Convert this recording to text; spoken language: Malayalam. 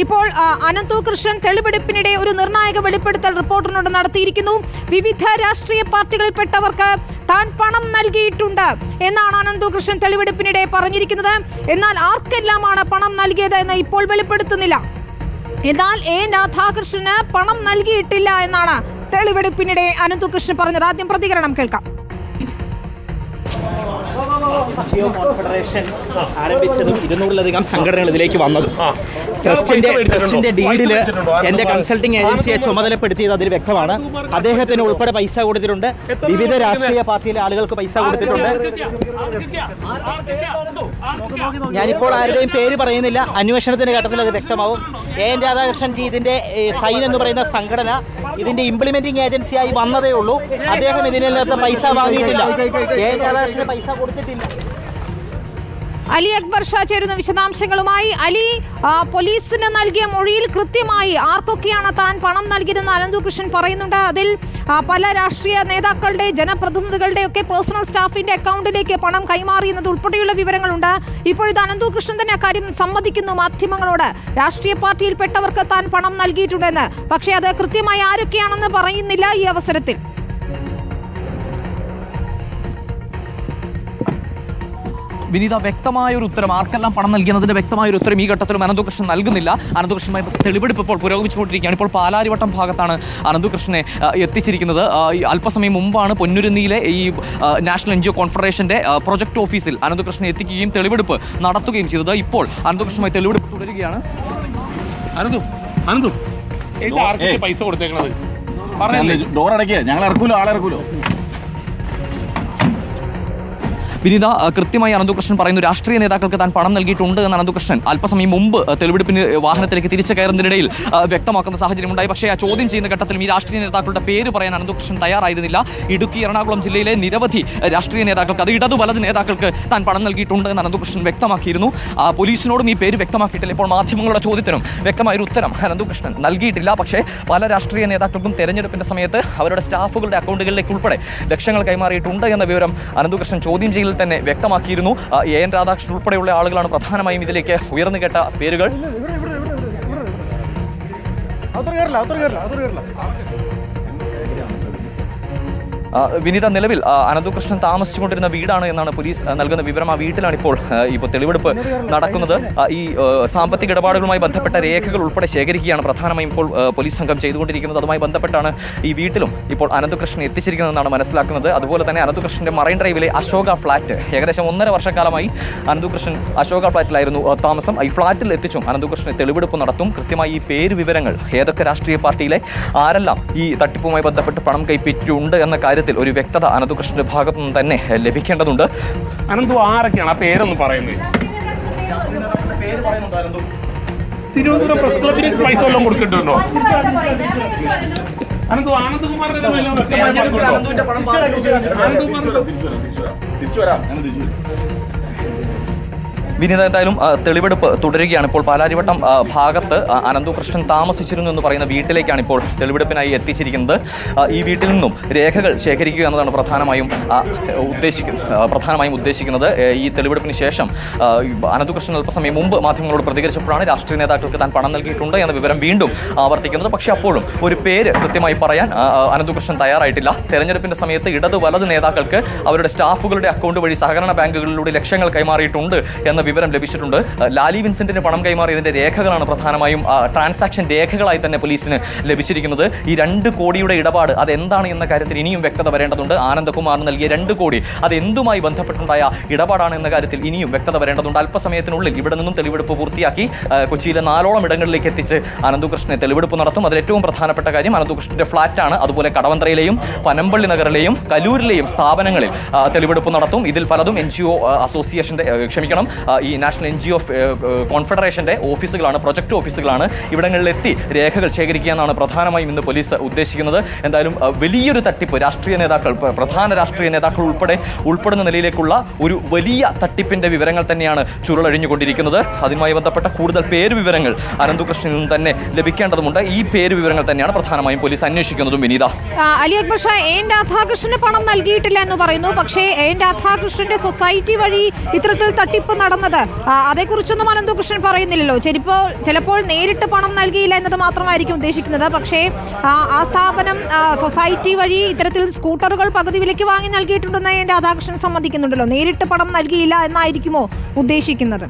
ഇപ്പോൾ അനന്തു കൃഷ്ണൻ തെളിവെടുപ്പിനിടെ ഒരു നിർണായക വെളിപ്പെടുത്തൽ റിപ്പോർട്ടറിനോട് നടത്തിയിരിക്കുന്നു. വിവിധ രാഷ്ട്രീയ പാർട്ടികളിൽപ്പെട്ടവർക്ക് താൻ പണം നൽകിയിട്ടുണ്ട് എന്നാണ് അനന്തു കൃഷ്ണൻ തെളിവെടുപ്പിനിടെ പറഞ്ഞിരിക്കുന്നത്. എന്നാൽ ആർക്കെല്ലാമാണ് പണം നൽകിയത് എന്ന് ഇപ്പോൾ വെളിപ്പെടുത്തുന്നില്ല. എന്നാൽ എ രാധാകൃഷ്ണന് പണം നൽകിയിട്ടില്ല എന്നാണ് തെളിവെടുപ്പിനിടെ അനന്തു കൃഷ്ണൻ പറഞ്ഞത്. ആദ്യം പ്രതികരണം കേൾക്കാം. ജിയോ കോൺഫെഡറേഷൻ ആരംഭിച്ചതും 200-ലധികം സംഘടനകൾ ഇതിലേക്ക് വന്നതും ട്രസ്റ്റിന്റെ ഡീഡില് എന്റെ കൺസൾട്ടിംഗ് ഏജൻസിയെ ചുമതലപ്പെടുത്തിയത് അതിൽ വ്യക്തമാണ്. അദ്ദേഹത്തിന് ഉൾപ്പെടെ പൈസ കൊടുത്തിട്ടുണ്ട്. വിവിധ രാഷ്ട്രീയ പാർട്ടിയിലെ ആളുകൾക്ക് പൈസ കൊടുത്തിട്ടുണ്ട്. ഞാനിപ്പോൾ ആരുടെയും പേര് പറയുന്നില്ല. അന്വേഷണത്തിന്റെ ഘട്ടത്തിൽ അത് വ്യക്തമാവും. എൻ രാധാകൃഷ്ണൻ ജി ഇതിന്റെ സൈൻ എന്ന് പറയുന്ന സംഘടന ഇതിന്റെ ഇംപ്ലിമെന്റിംഗ് ഏജൻസിയായി വന്നതേ ഉള്ളൂ. അദ്ദേഹം ഇതിനകത്ത് പൈസ വാങ്ങിയിട്ടില്ല. എൻ രാധാകൃഷ്ണന് പൈസ കൊടുത്തിട്ടില്ല. അലി അക്ബർ ഷാ ചേരുന്ന വിശദാംശങ്ങളുമായി. അലി, പോലീസിന് നൽകിയ മൊഴിയിൽ കൃത്യമായി ആർക്കൊക്കെയാണ് താൻ പണം നൽകിയതെന്ന് അനന്തു കൃഷ്ണൻ പറയുന്നുണ്ട്. അതിൽ പല രാഷ്ട്രീയ നേതാക്കളുടെ, ജനപ്രതിനിധികളുടെ ഒക്കെ പേഴ്സണൽ സ്റ്റാഫിന്റെ അക്കൗണ്ടിലേക്ക് പണം കൈമാറിയെന്നത് ഉൾപ്പെടെയുള്ള വിവരങ്ങളുണ്ട്. ഇപ്പോഴിത് അനന്തു കൃഷ്ണൻ തന്നെ അക്കാര്യം സമ്മതിക്കുന്നു മാധ്യമങ്ങളോട്. രാഷ്ട്രീയ പാർട്ടിയിൽപ്പെട്ടവർക്ക് താൻ പണം നൽകിയിട്ടുണ്ടെന്ന്. പക്ഷേ അത് കൃത്യമായി ആരൊക്കെയാണെന്ന് പറയുന്നില്ല ഈ അവസരത്തിൽ. വിനീത, വ്യക്തമായൊരു ഉത്തരം ആർക്കെല്ലാം പണം നൽകിയെന്നതിന്റെ വ്യക്തമായൊരു ഉത്തരം ഈ ഘട്ടത്തിലും അനന്തുകൃഷ്ണൻ നൽകുന്നില്ല. അനന്തുകൃഷ്ണനുമായി തെളിവെടുപ്പ് ഇപ്പോൾ പുരോഗമിച്ചുകൊണ്ടിരിക്കുകയാണ്. ഇപ്പോൾ പാലാരിവട്ടം ഭാഗത്താണ് അനന്തുകൃഷ്ണനെ എത്തിച്ചിരിക്കുന്നത്. അല്പസമയം മുമ്പാണ് പൊന്നുരുന്നിയിലെ ഈ നാഷണൽ എൻജിഒ കോൺഫെഡറേഷന്റെ പ്രൊജക്ട് ഓഫീസിൽ അനന്തുകൃഷ്ണനെ എത്തിക്കുകയും തെളിവെടുപ്പ് നടത്തുകയും ചെയ്തത്. ഇപ്പോൾ അനന്തുകൃഷ്ണനുമായി തെളിവെടുപ്പ് തുടരുകയാണ്. പൈസ കൊടുത്തേക്കണത് ഡോർ അടയ്ക്കുക, ഞങ്ങൾ ഇറക്കൂലോ, ആളെ ഇറക്കൂലോ. വിനീത, കൃത്യമായി അനന്തുകൃഷ്ണൻ പറയുന്നു രാഷ്ട്രീയ നേതാക്കൾക്ക് താൻ പണം നൽകിയിട്ടുണ്ട് എന്ന് അനന്തുകൃഷ്ണൻ അല്പസമയം മുമ്പ് തെളിവെടുപ്പിന് വാഹനത്തിലേക്ക് തിരിച്ചു കയറുന്നതിനിടയിൽ വ്യക്തമാക്കുന്ന സാഹചര്യമുണ്ടായി. പക്ഷേ ആ ചോദ്യം ചെയ്യുന്ന ഘട്ടത്തിലും ഈ രാഷ്ട്രീയ നേതാക്കളുടെ പേര് പറയാൻ അനന്തുകൃഷ്ണൻ തയ്യാറായിരുന്നില്ല. ഇടുക്കി, എറണാകുളം ജില്ലയിലെ നിരവധി രാഷ്ട്രീയ നേതാക്കൾക്ക്, അത് ഇടതു വലത് നേതാക്കൾക്ക് താൻ പണം നൽകിയിട്ടുണ്ട് എന്ന് അനന്തുകൃഷ്ണൻ വ്യക്തമാക്കിയിരുന്നു. പോലീസിനോടും ഈ പേര് വ്യക്തമാക്കിയിട്ടില്ല. ഇപ്പോൾ മാധ്യമങ്ങളുടെ ചോദ്യത്തിനും വ്യക്തമായൊരു ഉത്തരം അനന്തുകൃഷ്ണൻ നൽകിയിട്ടില്ല. പക്ഷേ പല രാഷ്ട്രീയ നേതാക്കൾക്കും തെരഞ്ഞെടുപ്പിന്റെ സമയത്ത് അവരുടെ സ്റ്റാഫുകളുടെ അക്കൗണ്ടുകളിലേക്ക് ഉൾപ്പെടെ ലക്ഷങ്ങൾ കൈമാറിയിട്ടുണ്ട് എന്ന വിവരം അനന്തുകൃഷ്ണൻ ചോദ്യം ചെയ്യൽ തന്നെ വ്യക്തമാക്കിയിരുന്നു. എൻ രാധാകൃഷ്ണൻ ഉൾപ്പെടെയുള്ള ആളുകളാണ് പ്രധാനമായും ഇതിലേക്ക് ഉയർന്നു കേട്ട പേരുകൾ. വിനീത, നിലവിൽ അനന്തുകൃഷ്ണൻ താമസിച്ചുകൊണ്ടിരുന്ന വീടാണ് എന്നാണ് പോലീസ് നൽകുന്ന വിവരം. ആ വീട്ടിലാണ് ഇപ്പോൾ തെളിവെടുപ്പ് നടക്കുന്നത്. ഈ സാമ്പത്തിക ഇടപാടുകളുമായി ബന്ധപ്പെട്ട രേഖകൾ ഉൾപ്പെടെ ശേഖരിക്കുകയാണ് പ്രധാനമായും ഇപ്പോൾ പോലീസ് സംഘം ചെയ്തുകൊണ്ടിരിക്കുന്നത്. അതുമായി ബന്ധപ്പെട്ടാണ് ഈ വീട്ടിലും ഇപ്പോൾ അനന്തുകൃഷ്ണൻ എത്തിച്ചിരിക്കുന്നതെന്നാണ് മനസ്സിലാക്കുന്നത്. അതുപോലെ തന്നെ അനന്തുകൃഷ്ണന്റെ മറൈൻ ഡ്രൈവിലെ അശോക ഫ്ളാറ്റ്, ഏകദേശം 1.5 വർഷക്കാലമായി അനന്തുകൃഷ്ണൻ അശോക ഫ്ളാറ്റിലായിരുന്നു താമസം. ഈ ഫ്ളാറ്റിൽ എത്തിച്ചും അനന്തുകൃഷ്ണനെ തെളിവെടുപ്പ് നടത്തും. കൃത്യമായി ഈ പേര് വിവരങ്ങൾ, ഏതൊക്കെ രാഷ്ട്രീയ പാർട്ടിയിലെ ആരെല്ലാം ഈ തട്ടിപ്പുമായി ബന്ധപ്പെട്ട് പണം കൈപ്പറ്റിയിട്ടുണ്ട് എന്ന കാര്യത്തിൽ ഒരു വ്യക്തത അനന്തുകൃഷ്ണന്റെ ഭാഗത്തു നിന്ന് തന്നെ ലഭിക്കേണ്ടതുണ്ട്. അനന്തു ആരൊക്കെയാണ് ആ പേരൊന്ന് പറയുന്നത്? തിരുവനന്തപുരം പ്രസ് ക്ലബിന് പൈസ വല്ലതും കൊടുത്തിട്ടുണ്ടോ? അനന്തു ആനന്ദകുമാറിന്റെ വിനീത, എന്തായാലും തെളിവെടുപ്പ് തുടരുകയാണ്. ഇപ്പോൾ പാലാരിവട്ടം ഭാഗത്ത് അനന്തുകൃഷ്ണൻ താമസിച്ചിരുന്നു എന്ന് പറയുന്ന വീട്ടിലേക്കാണ് ഇപ്പോൾ തെളിവെടുപ്പിനായി എത്തിച്ചിരിക്കുന്നത്. ഈ വീട്ടിൽ നിന്നും രേഖകൾ ശേഖരിക്കുക എന്നതാണ് പ്രധാനമായും ഉദ്ദേശിക്കുന്നത്. ഈ തെളിവെടുപ്പിന് ശേഷം അനന്തുകൃഷ്ണൻ അല്പസമയം മുമ്പ് മാധ്യമങ്ങളോട് പ്രതികരിച്ചപ്പോഴാണ് രാഷ്ട്രീയ നേതാക്കൾക്ക് താൻ പണം നൽകിയിട്ടുണ്ട് എന്ന വിവരം വീണ്ടും ആവർത്തിക്കുന്നത്. പക്ഷേ അപ്പോഴും ഒരു പേര് കൃത്യമായി പറയാൻ അനന്തുകൃഷ്ണൻ തയ്യാറായിട്ടില്ല. തെരഞ്ഞെടുപ്പിന്റെ സമയത്ത് ഇടതു വലത് നേതാക്കൾക്ക് അവരുടെ സ്റ്റാഫുകളുടെ അക്കൗണ്ട് വഴി സഹകരണ ബാങ്കുകളിലൂടെ ലക്ഷങ്ങൾ കൈമാറിയിട്ടുണ്ട് എന്ന വിവരം ലഭിച്ചിട്ടുണ്ട്. ലാലി വിൻസെന്റിന് പണം കൈമാറിയതിന്റെ രേഖകളാണ് പ്രധാനമായും ട്രാൻസാക്ഷൻ രേഖകളായി തന്നെ പോലീസിന് ലഭിച്ചിരിക്കുന്നത്. ഈ 2 കോടിയുടെ ഇടപാട് അതെന്താണ് എന്ന കാര്യത്തിൽ ഇനിയും വ്യക്തത വരേണ്ടതുണ്ട്. ആനന്ദകുമാറിന് നൽകിയ 2 കോടി അത് എന്തുമായി ബന്ധപ്പെട്ടുണ്ടായ ഇടപാടാണ് എന്ന കാര്യത്തിൽ ഇനിയും വ്യക്തത വരേണ്ടതുണ്ട്. അല്പസമയത്തിനുള്ളിൽ ഇവിടെ നിന്നും തെളിവെടുപ്പ് പൂർത്തിയാക്കി കൊച്ചിയിലെ 4ഓളം ഇടങ്ങളിലേക്ക് എത്തിച്ച് അനന്തുകൃഷ്ണനെ തെളിവെടുപ്പ് നടത്തും. അതിൽ ഏറ്റവും പ്രധാനപ്പെട്ട കാര്യം അനന്തുകൃഷ്ണന്റെ ഫ്ളാറ്റാണ്. അതുപോലെ കടവന്ത്രയിലെയും പനമ്പള്ളി നഗറിലെയും കലൂരിലെയും സ്ഥാപനങ്ങളിൽ തെളിവെടുപ്പ് നടത്തും. ഇതിൽ പലതും NGO അസോസിയേഷന്റെ ഈ നാഷണൽ എൻജിഒ കോൺഫെഡറേഷന്റെ ഓഫീസുകളാണ്, പ്രൊജക്ട് ഓഫീസുകളാണ്. ഇവിടങ്ങളിലെത്തി രേഖകൾ ശേഖരിക്കുക എന്നാണ് പ്രധാനമായും ഇന്ന് പോലീസ് ഉദ്ദേശിക്കുന്നത്. എന്തായാലും വലിയൊരു തട്ടിപ്പ്, രാഷ്ട്രീയ നേതാക്കൾ, പ്രധാന രാഷ്ട്രീയ നേതാക്കൾ ഉൾപ്പെടുന്ന നിലയിലേക്കുള്ള ഒരു വലിയ തട്ടിപ്പിന്റെ വിവരങ്ങൾ തന്നെയാണ് ചുരുളഴിഞ്ഞുകൊണ്ടിരിക്കുന്നത്. അതുമായി ബന്ധപ്പെട്ട കൂടുതൽ പേര് വിവരങ്ങൾ അനന്തുകൃഷ്ണനിൽ നിന്ന് തന്നെ ലഭിക്കേണ്ടതുണ്ട്. ഈ പേര് വിവരങ്ങൾ തന്നെയാണ് പ്രധാനമായും പോലീസ് അന്വേഷിക്കുന്നതും. വിനീത, അലി അക്ബർ ഷാ എൻ രാധാകൃഷ്ണന് പണം നൽകിയിട്ടില്ല എന്ന് പറയുന്നു. പക്ഷേ എൻ രാധാകൃഷ്ണന്റെ സൊസൈറ്റി വഴി ഇത്തരത്തിൽ തട്ടിപ്പ് നടന്നത് നൽകുന്നത്, അതേക്കുറിച്ചൊന്നും അനന്തകൃഷ്ണൻ പറയുന്നില്ലല്ലോ. ചിലപ്പോൾ നേരിട്ട് പണം നൽകിയില്ല എന്നത് മാത്രമായിരിക്കും ഉദ്ദേശിക്കുന്നത്. പക്ഷേ ആ സ്ഥാപനം സൊസൈറ്റി വഴി ഇത്തരത്തിൽ സ്കൂട്ടറുകൾ പകുതി വിലയ്ക്ക് വാങ്ങി നൽകിയിട്ടുണ്ടെന്ന് രാധാകൃഷ്ണൻ സമ്മതിക്കുന്നുണ്ടല്ലോ. നേരിട്ട് പണം നൽകിയില്ല എന്നായിരിക്കുമോ ഉദ്ദേശിക്കുന്നത്?